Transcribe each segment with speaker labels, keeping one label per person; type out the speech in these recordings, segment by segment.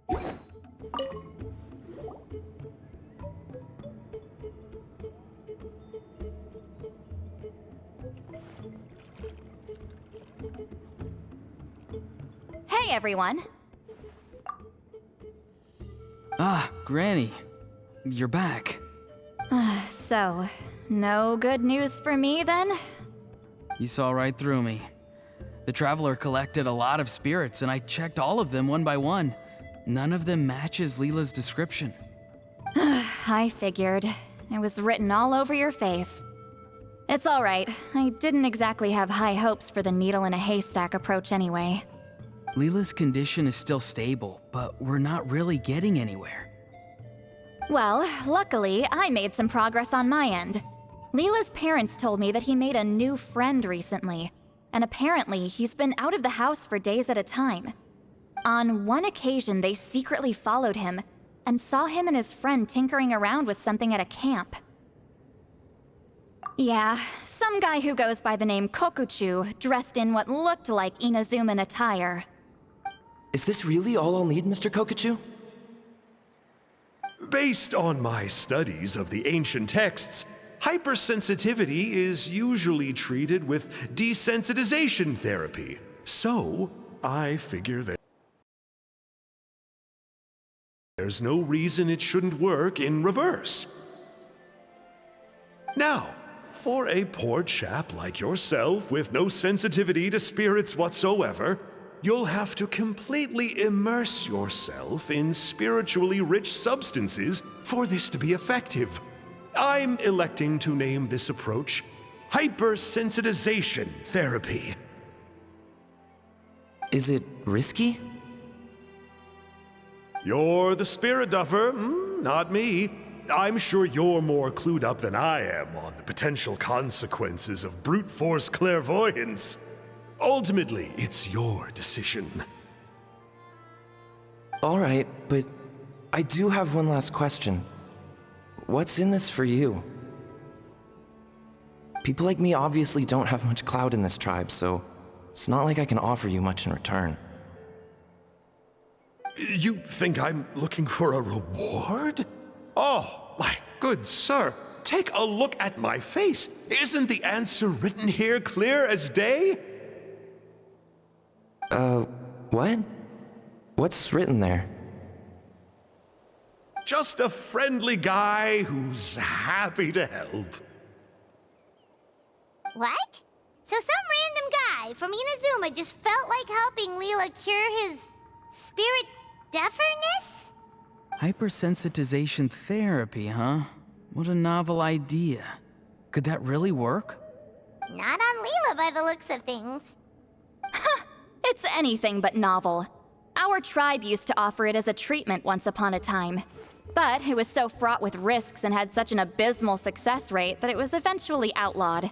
Speaker 1: Hey, everyone.
Speaker 2: Ah, Granny. You're back.
Speaker 1: So, no good news for me then?
Speaker 2: You saw right through me. The Traveler collected a lot of spirits, and I checked all of them one by one. None of them matches Leela's description.
Speaker 1: I figured. It was written all over your face. It's alright. I didn't exactly have high hopes for the needle in a haystack approach anyway.
Speaker 2: Leela's condition is still stable, but we're not really getting anywhere.
Speaker 1: Well, luckily, I made some progress on my end. Leela's parents told me that he made a new friend recently, and apparently he's been out of the house for days at a time. On one occasion, they secretly followed him and saw him and his friend tinkering around with something at a camp. Yeah, some guy who goes by the name Kokuchu, dressed in what looked like Inazuman attire.
Speaker 3: Is this really all I'll need, Mr. Kokuchu?
Speaker 4: Based on my studies of the ancient texts, hypersensitivity is usually treated with desensitization therapy. So, I figure that there's no reason it shouldn't work in reverse. Now, for a poor chap like yourself with no sensitivity to spirits whatsoever, you'll have to completely immerse yourself in spiritually rich substances for this to be effective. I'm electing to name this approach hypersensitization therapy.
Speaker 3: Is it risky?
Speaker 4: You're the spirit duffer, not me. I'm sure you're more clued up than I am on the potential consequences of brute force clairvoyance. Ultimately, it's your decision.
Speaker 3: All right, but I do have one last question. What's in this for you? People like me obviously don't have much clout in this tribe, so it's not like I can offer you much in return.
Speaker 4: You think I'm looking for a reward? Oh, my good sir, take a look at my face. Isn't the answer written here clear as day?
Speaker 3: What? What's written there?
Speaker 4: Just a friendly guy who's happy to help.
Speaker 5: What? So some random guy from Inazuma just felt like helping Leela cure his spirit deafness?
Speaker 2: Hypersensitization therapy, huh? What a novel idea. Could that really work?
Speaker 5: Not on Leela by the looks of things.
Speaker 1: It's anything but novel. Our tribe used to offer it as a treatment once upon a time. But it was so fraught with risks and had such an abysmal success rate that it was eventually outlawed.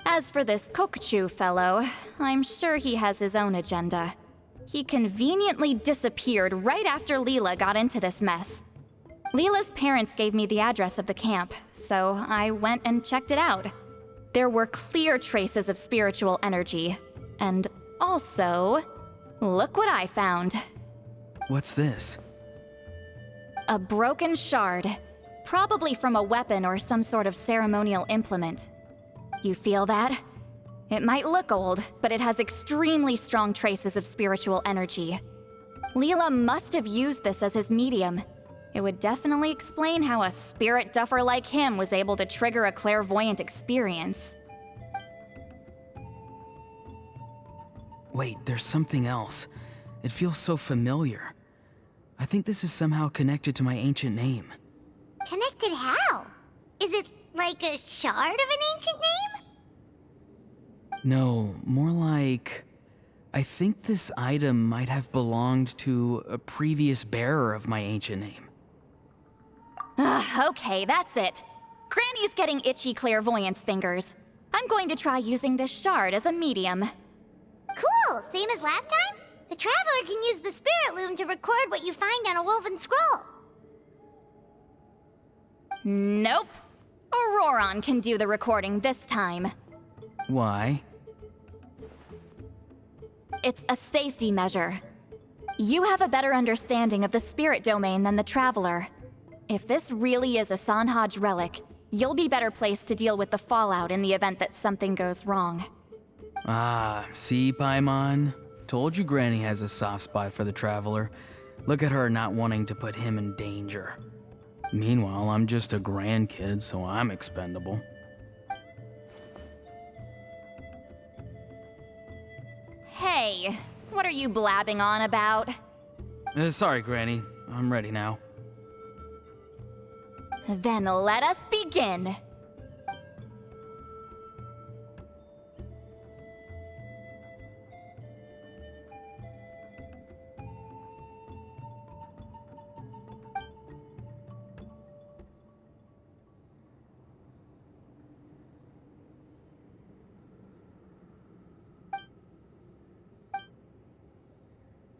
Speaker 1: As for this Kokuchu fellow, I'm sure he has his own agenda. He conveniently disappeared right after Leela got into this mess. Leela's parents gave me the address of the camp, so I went and checked it out. There were clear traces of spiritual energy, and also, look what I found.
Speaker 2: What's this?
Speaker 1: A broken shard, probably from a weapon or some sort of ceremonial implement. You feel that? It might look old, but it has extremely strong traces of spiritual energy. Leela must have used this as his medium. It would definitely explain how a spirit duffer like him was able to trigger a clairvoyant experience.
Speaker 2: Wait, there's something else. It feels so familiar. I think this is somehow connected to my ancient name.
Speaker 5: Connected how? Is it like a shard of an ancient name?
Speaker 2: No, more like... I think this item might have belonged to a previous bearer of my ancient name.
Speaker 1: Okay, that's it. Granny's getting itchy clairvoyance fingers. I'm going to try using this shard as a medium.
Speaker 5: Cool, same as last time? The Traveler can use the Spirit Loom to record what you find on a woven scroll.
Speaker 1: Nope. Auroron can do the recording this time.
Speaker 2: Why?
Speaker 1: It's a safety measure. You have a better understanding of the spirit domain than the Traveler. If this really is a Sanhaj relic, you'll be better placed to deal with the fallout in the event that something goes wrong.
Speaker 2: Ah, see, Paimon? Told you Granny has a soft spot for the Traveler. Look at her not wanting to put him in danger. Meanwhile, I'm just a grandkid, so I'm expendable.
Speaker 1: Hey, what are you blabbing on about?
Speaker 2: Sorry, Granny. I'm ready now.
Speaker 1: Then let us begin.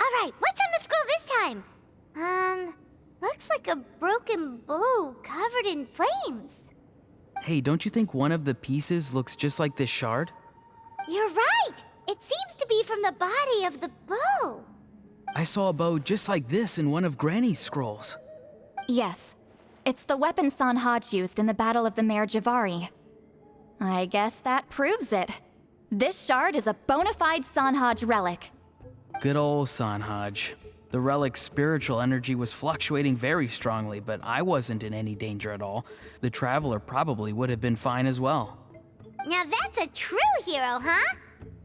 Speaker 5: Alright, what's on the scroll this time? Looks like a broken bow covered in flames.
Speaker 2: Hey, don't you think one of the pieces looks just like this shard?
Speaker 5: You're right! It seems to be from the body of the bow.
Speaker 2: I saw a bow just like this in one of Granny's scrolls.
Speaker 1: Yes, it's the weapon Sanhaj used in the Battle of the Mare Javari. I guess that proves it. This shard is a bona fide Sanhaj relic.
Speaker 2: Good old Sanhaj. The relic's spiritual energy was fluctuating very strongly, but I wasn't in any danger at all. The Traveler probably would have been fine as well.
Speaker 5: Now that's a true hero, huh?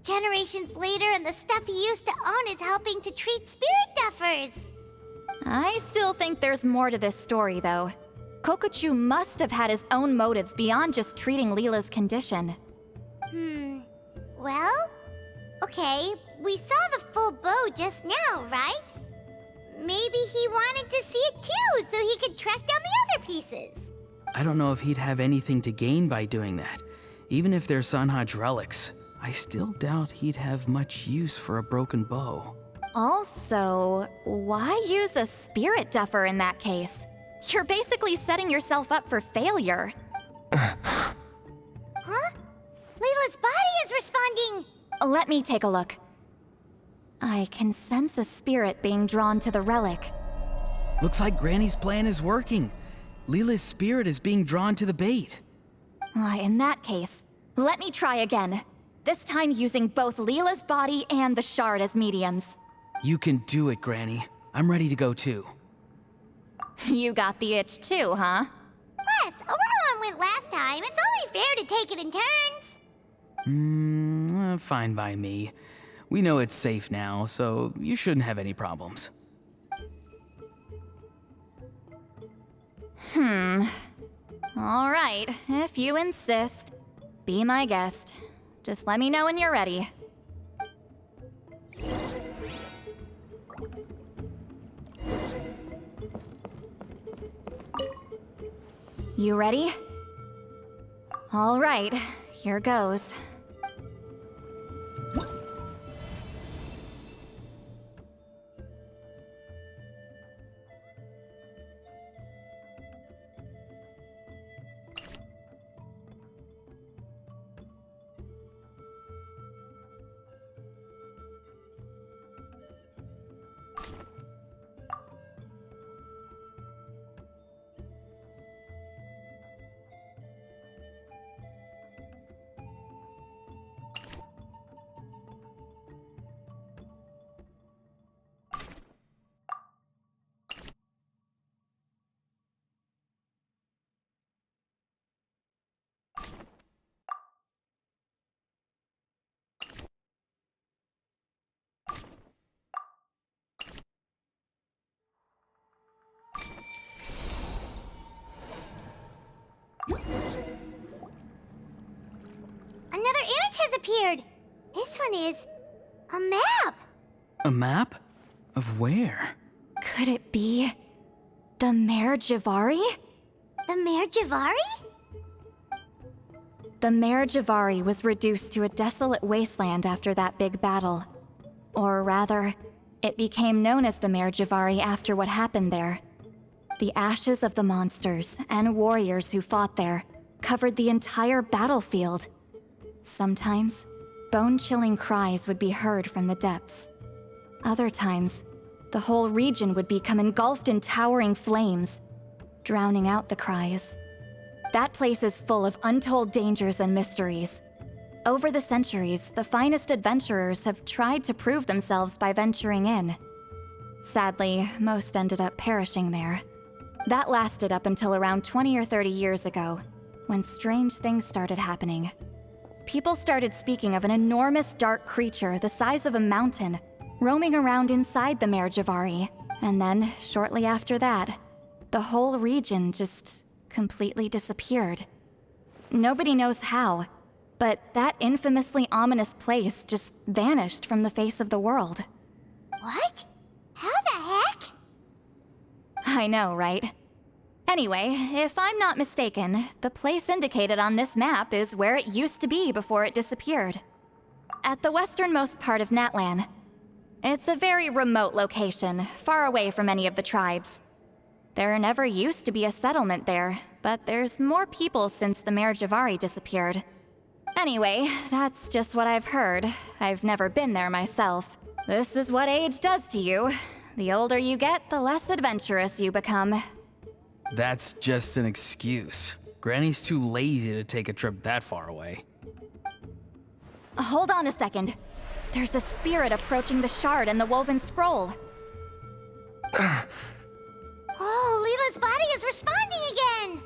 Speaker 5: Generations later and the stuff he used to own is helping to treat spirit duffers.
Speaker 1: I still think there's more to this story, though. Kokochu must have had his own motives beyond just treating Leela's condition.
Speaker 5: Well, okay, we saw the full bow just now, right? Maybe he wanted to see it too, so he could track down the other pieces.
Speaker 2: I don't know if he'd have anything to gain by doing that. Even if they're Sanhaj relics, I still doubt he'd have much use for a broken bow.
Speaker 1: Also, why use a spirit duffer in that case? You're basically setting yourself up for failure.
Speaker 5: Huh? Layla's body is responding!
Speaker 1: Let me take a look. I can sense a spirit being drawn to the relic.
Speaker 2: Looks like Granny's plan is working. Leela's spirit is being drawn to the bait.
Speaker 1: In that case, let me try again. This time using both Leela's body and the shard as mediums.
Speaker 2: You can do it, Granny. I'm ready to go too.
Speaker 1: You got the itch too, huh?
Speaker 5: Plus, Aurora went last time. It's only fair to take it in turns.
Speaker 2: Fine by me. We know it's safe now, so you shouldn't have any problems.
Speaker 1: All right, if you insist. Be my guest. Just let me know when you're ready. You ready? All right, here goes.
Speaker 5: Another image has appeared. This one is a map.
Speaker 2: A map? Of where?
Speaker 1: Could it be the Mare Javari?
Speaker 5: The Mare Javari?
Speaker 1: The Mare Javari was reduced to a desolate wasteland after that big battle. Or rather, it became known as the Mare Javari after what happened there. The ashes of the monsters and warriors who fought there covered the entire battlefield. Sometimes, bone-chilling cries would be heard from the depths. Other times, the whole region would become engulfed in towering flames, drowning out the cries. That place is full of untold dangers and mysteries. Over the centuries, the finest adventurers have tried to prove themselves by venturing in. Sadly, most ended up perishing there. That lasted up until around 20 or 30 years ago, when strange things started happening. People started speaking of an enormous dark creature the size of a mountain, roaming around inside the Mare Javari. And then, shortly after that, the whole region just completely disappeared. Nobody knows how, but that infamously ominous place just vanished from the face of the world.
Speaker 5: What? How the heck?
Speaker 1: I know, right? Anyway, if I'm not mistaken, the place indicated on this map is where it used to be before it disappeared. At the westernmost part of Natlan. It's a very remote location, far away from any of the tribes. There never used to be a settlement there, but there's more people since the Mare Javari disappeared. Anyway, that's just what I've heard. I've never been there myself. This is what age does to you. The older you get, the less adventurous you become.
Speaker 2: That's just an excuse. Granny's too lazy to take a trip that far away.
Speaker 1: Hold on a second. There's a spirit approaching the shard and the woven scroll.
Speaker 5: Oh, Leela's body is responding again!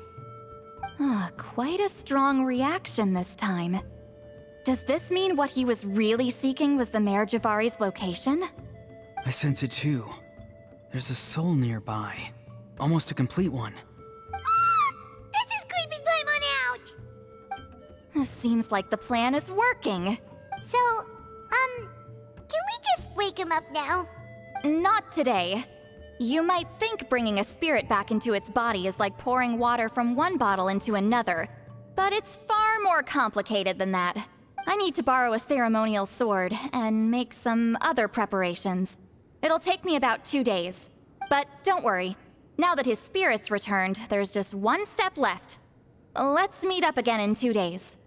Speaker 1: Quite a strong reaction this time. Does this mean what he was really seeking was the Mare Javari's location?
Speaker 2: I sense it too. There's a soul nearby. Almost a complete one.
Speaker 5: This is creeping Paimon out!
Speaker 1: Seems like the plan is working.
Speaker 5: So, can we just wake him up now?
Speaker 1: Not today. You might think bringing a spirit back into its body is like pouring water from one bottle into another, but it's far more complicated than that. I need to borrow a ceremonial sword and make some other preparations. It'll take me about 2 days. But don't worry. Now that his spirit's returned, there's just one step left. Let's meet up again in 2 days.